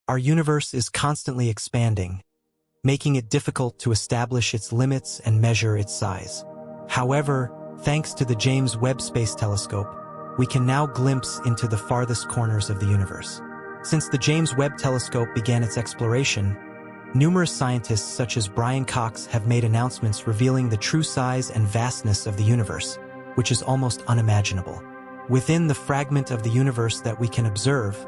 Our universe is constantly expanding, making it difficult to establish its limits and measure its size. However, thanks to the James Webb Space Telescope, we can now glimpse into the farthest corners of the universe. Since the James Webb Telescope began its exploration, numerous scientists such as Brian Cox have made announcements revealing the true size and vastness of the universe, which is almost unimaginable. Within the fragment of the universe that we can observe,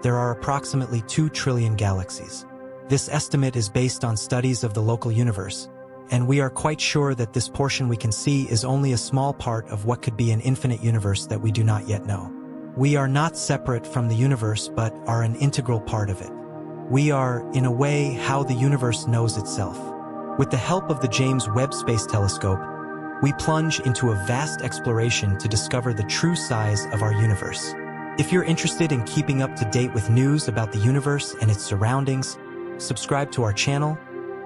there are approximately 2 trillion galaxies. This estimate is based on studies of the local universe, and we are quite sure that this portion we can see is only a small part of what could be an infinite universe that we do not yet know. We are not separate from the universe but are an integral part of it. We are, in a way, how the universe knows itself. With the help of the James Webb Space Telescope, we plunge into a vast exploration to discover the true size of our universe. If you're interested in keeping up to date with news about the universe and its surroundings, subscribe to our channel,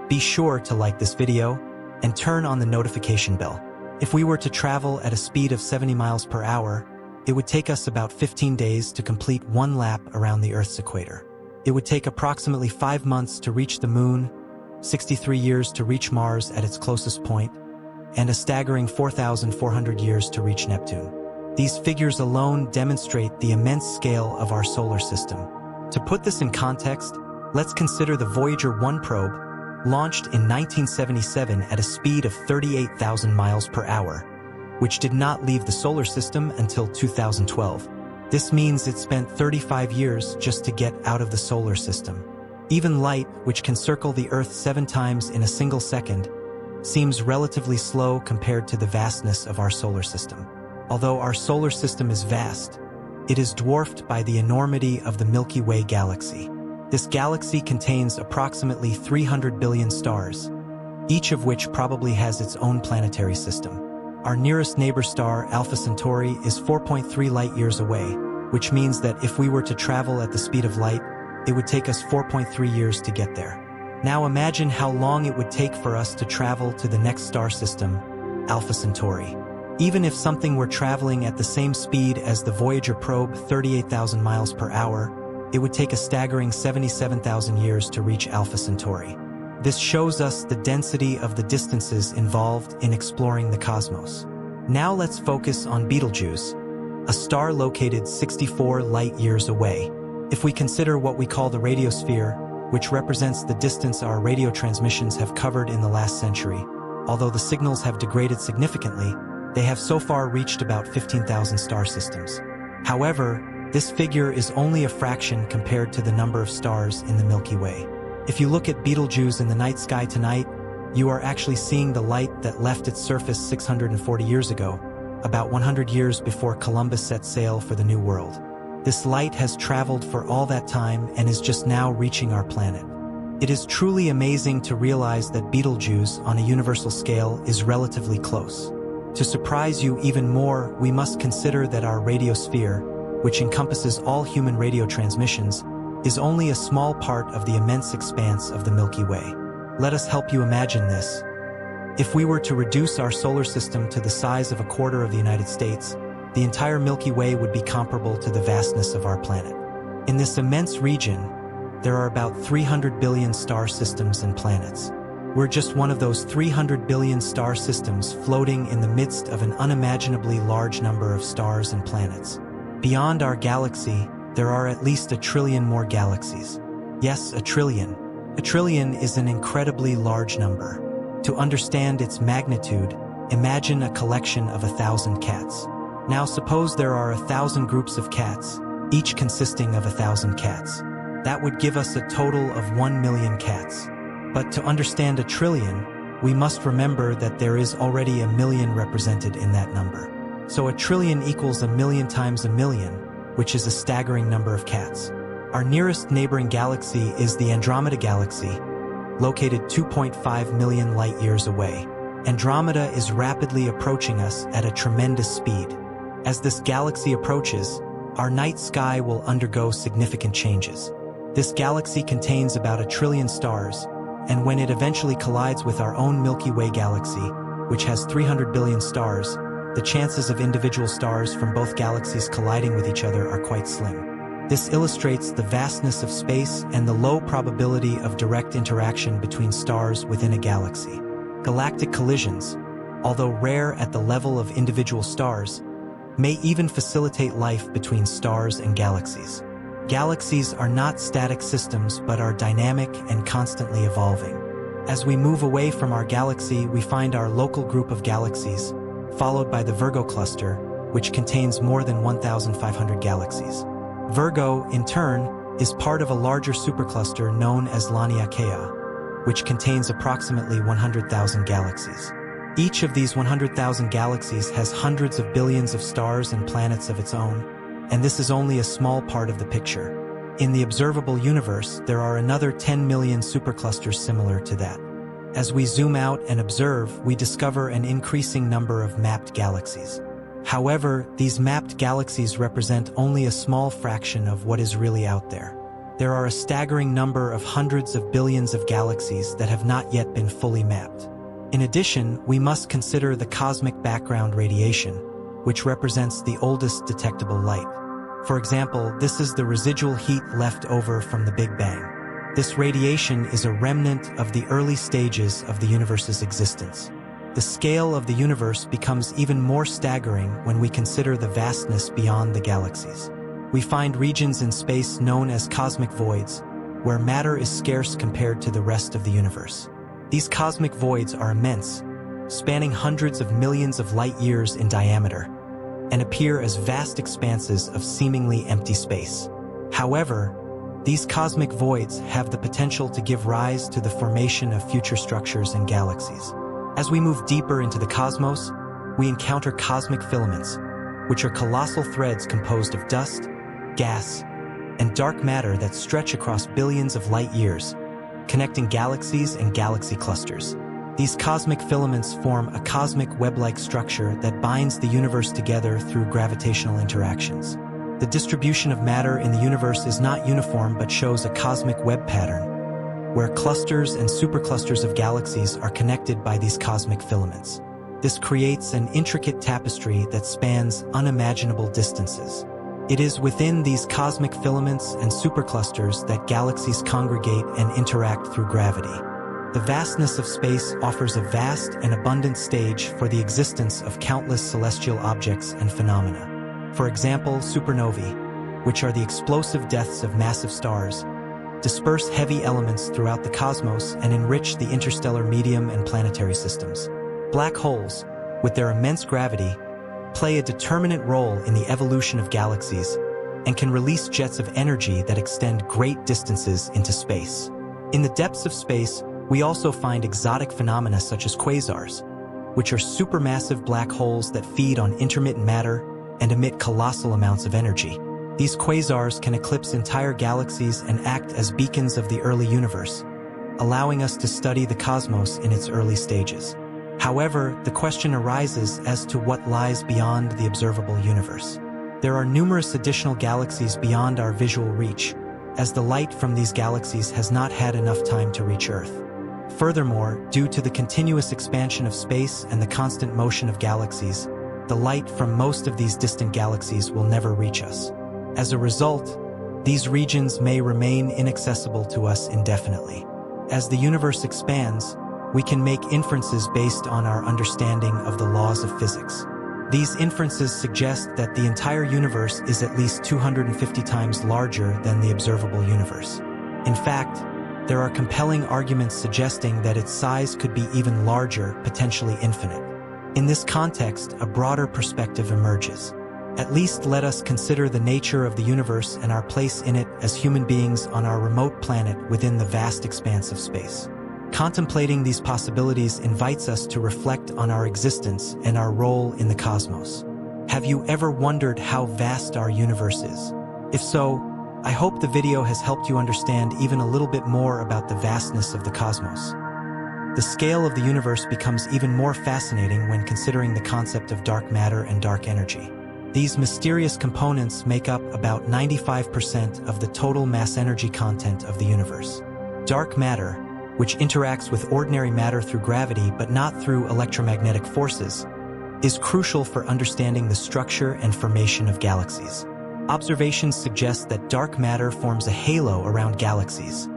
be sure to like this video, and turn on the notification bell. If we were to travel at a speed of 70 miles per hour, it would take us about 15 days to complete 1 lap around the Earth's equator. It would take approximately 5 months to reach the Moon, 63 years to reach Mars at its closest point, and a staggering 4,400 years to reach Neptune. These figures alone demonstrate the immense scale of our solar system. To put this in context, let's consider the Voyager 1 probe, launched in 1977 at a speed of 38,000 miles per hour, which did not leave the solar system until 2012. This means it spent 35 years just to get out of the solar system. Even light, which can circle the Earth 7 times in a single second, seems relatively slow compared to the vastness of our solar system. Although our solar system is vast, it is dwarfed by the enormity of the Milky Way galaxy. This galaxy contains approximately 300 billion stars, each of which probably has its own planetary system. Our nearest neighbor star, Alpha Centauri, is 4.3 light-years away, which means that if we were to travel at the speed of light, it would take us 4.3 years to get there. Now imagine how long it would take for us to travel to the next star system, Alpha Centauri. Even if something were traveling at the same speed as the Voyager probe, 38,000 miles per hour, it would take a staggering 77,000 years to reach Alpha Centauri. This shows us the density of the distances involved in exploring the cosmos. Now let's focus on Betelgeuse, a star located 64 light-years away. If we consider what we call the radiosphere, which represents the distance our radio transmissions have covered in the last century, although the signals have degraded significantly, they have so far reached about 15,000 star systems. However, this figure is only a fraction compared to the number of stars in the Milky Way. If you look at Betelgeuse in the night sky tonight, you are actually seeing the light that left its surface 640 years ago, about 100 years before Columbus set sail for the New World. This light has traveled for all that time and is just now reaching our planet. It is truly amazing to realize that Betelgeuse, on a universal scale, is relatively close. To surprise you even more, we must consider that our radiosphere, which encompasses all human radio transmissions, is only a small part of the immense expanse of the Milky Way. Let us help you imagine this. If we were to reduce our solar system to the size of a quarter of the United States, the entire Milky Way would be comparable to the vastness of our planet. In this immense region, there are about 300 billion star systems and planets. We're just one of those 300 billion star systems floating in the midst of an unimaginably large number of stars and planets. Beyond our galaxy, there are at least 1 trillion more galaxies. Yes, 1 trillion. 1 trillion is an incredibly large number. To understand its magnitude, imagine a collection of 1,000 cats. Now suppose there are 1,000 groups of cats, each consisting of 1,000 cats. That would give us a total of 1 million cats. But to understand 1 trillion, we must remember that there is already 1 million represented in that number. So 1 trillion equals 1 million times 1 million, which is a staggering number of cats. Our nearest neighboring galaxy is the Andromeda Galaxy, located 2.5 million light-years away. Andromeda is rapidly approaching us at a tremendous speed. As this galaxy approaches, our night sky will undergo significant changes. This galaxy contains about 1 trillion stars, and when it eventually collides with our own Milky Way galaxy, which has 300 billion stars, the chances of individual stars from both galaxies colliding with each other are quite slim. This illustrates the vastness of space and the low probability of direct interaction between stars within a galaxy. Galactic collisions, although rare at the level of individual stars, may even facilitate life between stars and galaxies. Galaxies are not static systems but are dynamic and constantly evolving. As we move away from our galaxy, we find our local group of galaxies, followed by the Virgo cluster, which contains more than 1,500 galaxies. Virgo, in turn, is part of a larger supercluster known as Laniakea, which contains approximately 100,000 galaxies. Each of these 100,000 galaxies has hundreds of billions of stars and planets of its own, and this is only a small part of the picture. In the observable universe, there are another 10 million superclusters similar to that. As we zoom out and observe, we discover an increasing number of mapped galaxies. However, these mapped galaxies represent only a small fraction of what is really out there. There are a staggering number of hundreds of billions of galaxies that have not yet been fully mapped. In addition, we must consider the cosmic background radiation, which represents the oldest detectable light. For example, this is the residual heat left over from the Big Bang. This radiation is a remnant of the early stages of the universe's existence. The scale of the universe becomes even more staggering when we consider the vastness beyond the galaxies. We find regions in space known as cosmic voids, where matter is scarce compared to the rest of the universe. These cosmic voids are immense, spanning hundreds of millions of light years in diameter, and appear as vast expanses of seemingly empty space. However, these cosmic voids have the potential to give rise to the formation of future structures and galaxies. As we move deeper into the cosmos, we encounter cosmic filaments, which are colossal threads composed of dust, gas, and dark matter that stretch across billions of light years, connecting galaxies and galaxy clusters. These cosmic filaments form a cosmic web-like structure that binds the universe together through gravitational interactions. The distribution of matter in the universe is not uniform but shows a cosmic web pattern, where clusters and superclusters of galaxies are connected by these cosmic filaments. This creates an intricate tapestry that spans unimaginable distances. It is within these cosmic filaments and superclusters that galaxies congregate and interact through gravity. The vastness of space offers a vast and abundant stage for the existence of countless celestial objects and phenomena. For example, supernovae, which are the explosive deaths of massive stars, disperse heavy elements throughout the cosmos and enrich the interstellar medium and planetary systems. Black holes, with their immense gravity, play a determinant role in the evolution of galaxies and can release jets of energy that extend great distances into space. In the depths of space, we also find exotic phenomena such as quasars, which are supermassive black holes that feed on intermittent matter and emit colossal amounts of energy. These quasars can eclipse entire galaxies and act as beacons of the early universe, allowing us to study the cosmos in its early stages. However, the question arises as to what lies beyond the observable universe. There are numerous additional galaxies beyond our visual reach, as the light from these galaxies has not had enough time to reach Earth. Furthermore, due to the continuous expansion of space and the constant motion of galaxies, the light from most of these distant galaxies will never reach us. As a result, these regions may remain inaccessible to us indefinitely. As the universe expands, we can make inferences based on our understanding of the laws of physics. These inferences suggest that the entire universe is at least 250 times larger than the observable universe. In fact, there are compelling arguments suggesting that its size could be even larger, potentially infinite. In this context, a broader perspective emerges. At least let us consider the nature of the universe and our place in it as human beings on our remote planet within the vast expanse of space. Contemplating these possibilities invites us to reflect on our existence and our role in the cosmos. Have you ever wondered how vast our universe is? If so, I hope the video has helped you understand even a little bit more about the vastness of the cosmos. The scale of the universe becomes even more fascinating when considering the concept of dark matter and dark energy. These mysterious components make up about 95% of the total mass-energy content of the universe. Dark matter, which interacts with ordinary matter through gravity but not through electromagnetic forces, is crucial for understanding the structure and formation of galaxies. Observations suggest that dark matter forms a halo around galaxies,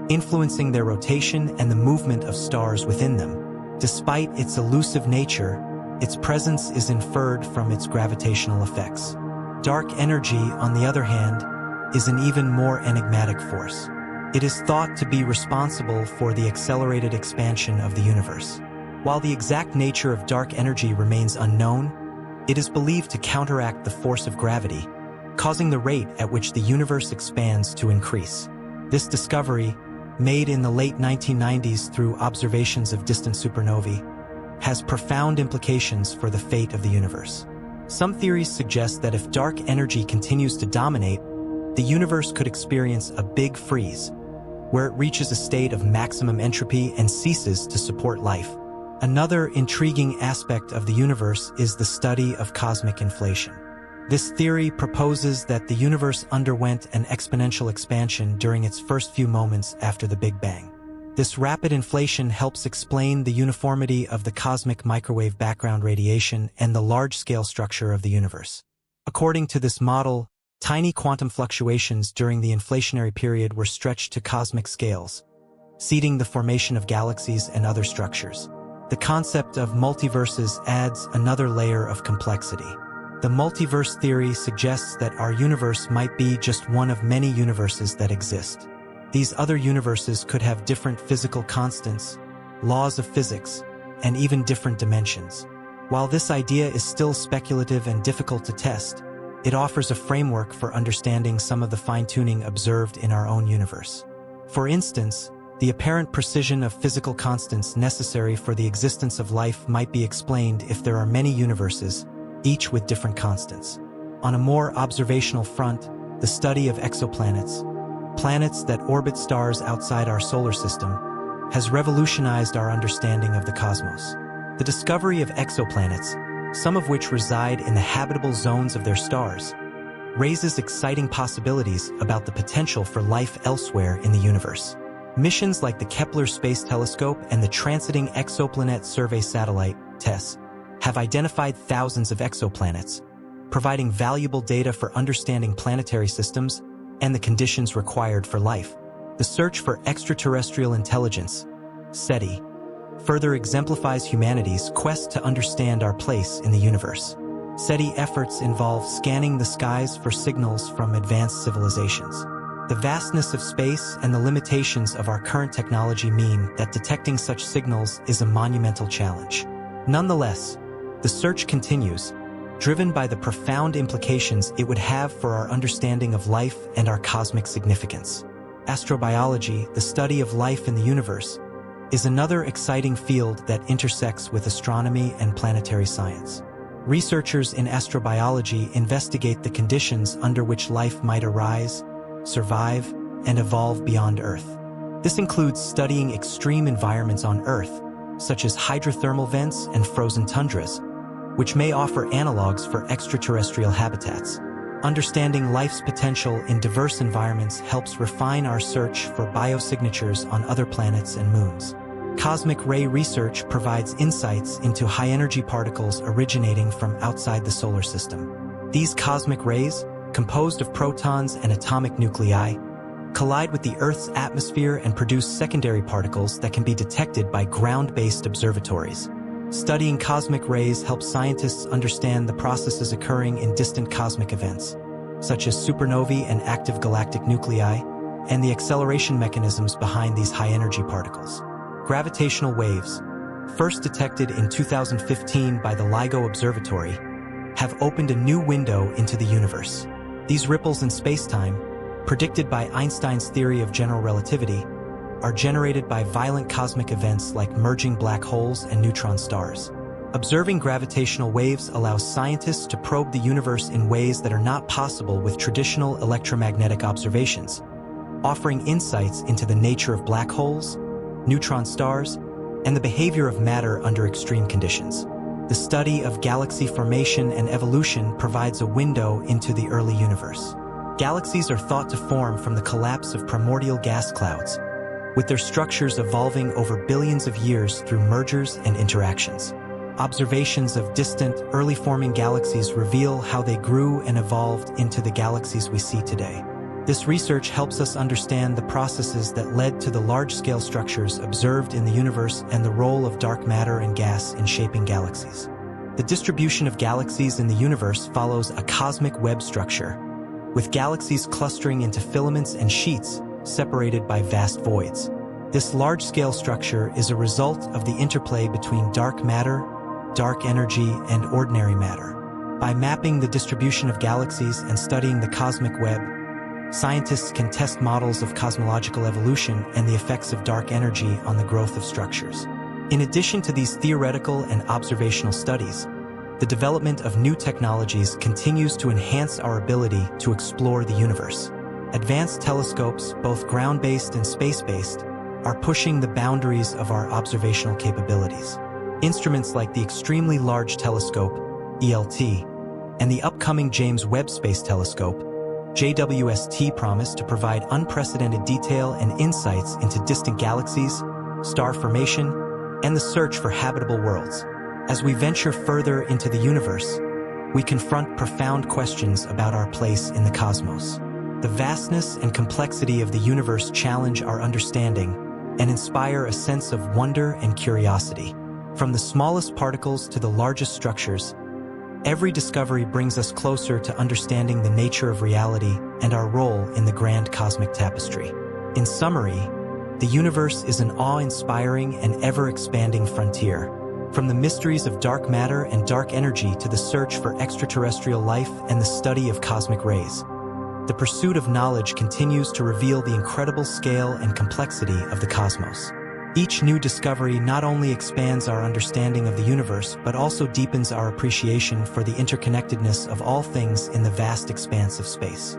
influencing their rotation and the movement of stars within them. Despite its elusive nature, its presence is inferred from its gravitational effects. Dark energy, on the other hand, is an even more enigmatic force. It is thought to be responsible for the accelerated expansion of the universe. While the exact nature of dark energy remains unknown, it is believed to counteract the force of gravity, causing the rate at which the universe expands to increase. This discovery, made in the late 1990s through observations of distant supernovae, has profound implications for the fate of the universe. Some theories suggest that if dark energy continues to dominate, the universe could experience a big freeze, where it reaches a state of maximum entropy and ceases to support life. Another intriguing aspect of the universe is the study of cosmic inflation. This theory proposes that the universe underwent an exponential expansion during its first few moments after the Big Bang. This rapid inflation helps explain the uniformity of the cosmic microwave background radiation and the large-scale structure of the universe. According to this model, tiny quantum fluctuations during the inflationary period were stretched to cosmic scales, seeding the formation of galaxies and other structures. The concept of multiverses adds another layer of complexity. The multiverse theory suggests that our universe might be just one of many universes that exist. These other universes could have different physical constants, laws of physics, and even different dimensions. While this idea is still speculative and difficult to test, it offers a framework for understanding some of the fine-tuning observed in our own universe. For instance, the apparent precision of physical constants necessary for the existence of life might be explained if there are many universes, each with different constants. On a more observational front, the study of exoplanets, planets that orbit stars outside our solar system, has revolutionized our understanding of the cosmos. The discovery of exoplanets, some of which reside in the habitable zones of their stars, raises exciting possibilities about the potential for life elsewhere in the universe. Missions like the Kepler Space Telescope and the Transiting Exoplanet Survey Satellite, TESS, have identified thousands of exoplanets, providing valuable data for understanding planetary systems and the conditions required for life. The search for extraterrestrial intelligence, SETI, further exemplifies humanity's quest to understand our place in the universe. SETI efforts involve scanning the skies for signals from advanced civilizations. The vastness of space and the limitations of our current technology mean that detecting such signals is a monumental challenge. Nonetheless, the search continues, driven by the profound implications it would have for our understanding of life and our cosmic significance. Astrobiology, the study of life in the universe, is another exciting field that intersects with astronomy and planetary science. Researchers in astrobiology investigate the conditions under which life might arise, survive, and evolve beyond Earth. This includes studying extreme environments on Earth, such as hydrothermal vents and frozen tundras, which may offer analogs for extraterrestrial habitats. Understanding life's potential in diverse environments helps refine our search for biosignatures on other planets and moons. Cosmic ray research provides insights into high-energy particles originating from outside the solar system. These cosmic rays, composed of protons and atomic nuclei, collide with the Earth's atmosphere and produce secondary particles that can be detected by ground-based observatories. Studying cosmic rays helps scientists understand the processes occurring in distant cosmic events, such as supernovae and active galactic nuclei, and the acceleration mechanisms behind these high-energy particles. Gravitational waves, first detected in 2015 by the LIGO Observatory, have opened a new window into the universe. These ripples in spacetime, predicted by Einstein's theory of general relativity, are generated by violent cosmic events like merging black holes and neutron stars. Observing gravitational waves allows scientists to probe the universe in ways that are not possible with traditional electromagnetic observations, offering insights into the nature of black holes, neutron stars, and the behavior of matter under extreme conditions. The study of galaxy formation and evolution provides a window into the early universe. Galaxies are thought to form from the collapse of primordial gas clouds, with their structures evolving over billions of years through mergers and interactions. observations of distant, early-forming galaxies reveal how they grew and evolved into the galaxies we see today. This research helps us understand the processes that led to the large-scale structures observed in the universe and the role of dark matter and gas in shaping galaxies. The distribution of galaxies in the universe follows a cosmic web structure, with galaxies clustering into filaments and sheets separated by vast voids. This large-scale structure is a result of the interplay between dark matter, dark energy, and ordinary matter. By mapping the distribution of galaxies and studying the cosmic web, scientists can test models of cosmological evolution and the effects of dark energy on the growth of structures. In addition to these theoretical and observational studies, the development of new technologies continues to enhance our ability to explore the universe. Advanced telescopes, both ground-based and space-based, are pushing the boundaries of our observational capabilities. Instruments like the Extremely Large Telescope, ELT, and the upcoming James Webb Space Telescope, JWST, promise to provide unprecedented detail and insights into distant galaxies, star formation, and the search for habitable worlds. As we venture further into the universe, we confront profound questions about our place in the cosmos. The vastness and complexity of the universe challenge our understanding and inspire a sense of wonder and curiosity. From the smallest particles to the largest structures, every discovery brings us closer to understanding the nature of reality and our role in the grand cosmic tapestry. In summary, the universe is an awe-inspiring and ever-expanding frontier. From the mysteries of dark matter and dark energy to the search for extraterrestrial life and the study of cosmic rays, the pursuit of knowledge continues to reveal the incredible scale and complexity of the cosmos. Each new discovery not only expands our understanding of the universe, but also deepens our appreciation for the interconnectedness of all things in the vast expanse of space.